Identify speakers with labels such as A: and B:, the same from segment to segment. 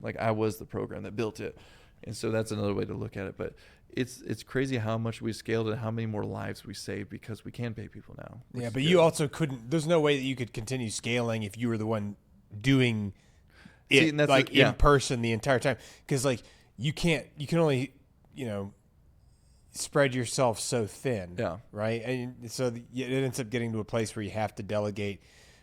A: Like I was the program that built it. And so that's another way to look at it. But it's crazy how much we scaled and how many more lives we saved because we can pay people now.
B: Yeah, but you also couldn't. There's no way that you could continue scaling if you were the one doing it in person the entire time. Because like you can only spread yourself so thin.
A: Yeah.
B: Right. And so it ends up getting to a place where you have to delegate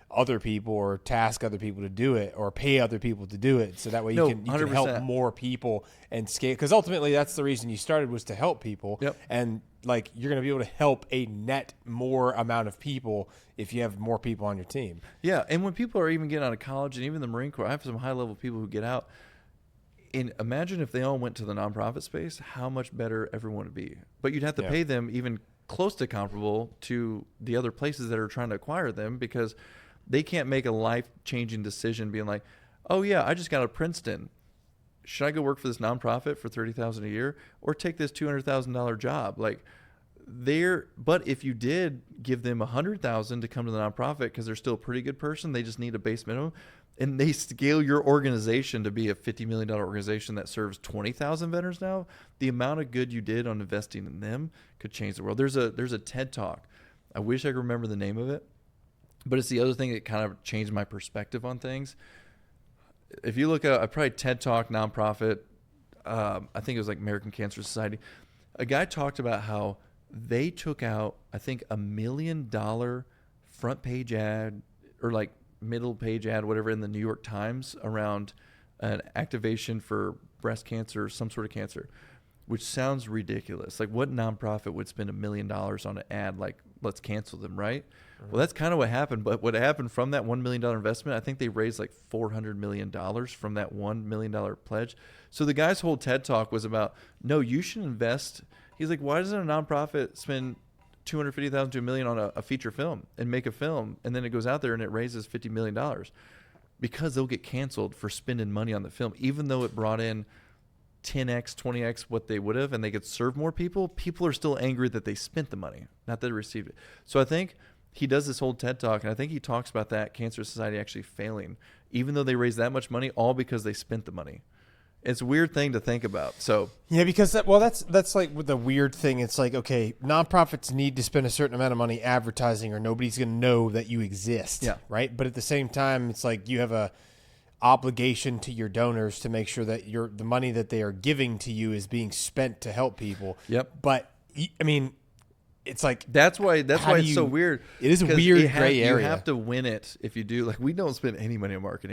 B: other people or task other people to do it or pay other people to do it. So that way you can help more people and scale. Because ultimately that's the reason you started, was to help people.
A: Yep.
B: And like you're going to be able to help a net more amount of people if you have more people on your team.
A: Yeah. And when people are even getting out of college and even the Marine Corps, I have some high level people who get out. And imagine if they all went to the nonprofit space, how much better everyone would be. But you'd have to pay them even close to comparable to the other places that are trying to acquire them, because they can't make a life-changing decision being like, oh, yeah, I just got out of Princeton. Should I go work for this nonprofit for $30,000 a year or take this $200,000 job? But if you did give them $100,000 to come to the nonprofit because they're still a pretty good person, they just need a base minimum, and they scale your organization to be a $50 million organization that serves 20,000 veterans now, the amount of good you did on investing in them could change the world. There's a TED Talk. I wish I could remember the name of it. But it's the other thing that kind of changed my perspective on things. If you look at, I probably TED Talk nonprofit, I think it was like American Cancer Society. A guy talked about how they took out, I think, $1 million front page ad or like middle page ad, whatever, in the New York Times around an activation for breast cancer or some sort of cancer, which sounds ridiculous. Like, what nonprofit would spend $1 million on an ad like, let's cancel them, right? Mm-hmm. Well, that's kind of what happened. But what happened from that $1 million investment, I think they raised like $400 million from that $1 million pledge. So the guy's whole TED Talk was about, no, you should invest. He's like, why doesn't a nonprofit spend $250,000 to $1 million on a feature film and make a film, and then it goes out there and it raises $50 million? Because they'll get canceled for spending money on the film, even though it brought in 10x, 20x what they would have, and they could serve more people. People are still angry that they spent the money, not that they received it. So I think he does this whole TED Talk, and I think he talks about that Cancer Society actually failing, even though they raised that much money, all because they spent the money. It's a weird thing to think about. So
B: yeah, because that's like the weird thing. It's like, okay, nonprofits need to spend a certain amount of money advertising, or nobody's going to know that you exist.
A: Yeah.
B: Right. But at the same time, it's like you have a obligation to your donors to make sure that the money that they are giving to you is being spent to help people.
A: Yep.
B: But I mean, it's like
A: that's why it's so weird.
B: It is a weird gray area.
A: You have to win it if you do. Like, we don't spend any money on marketing.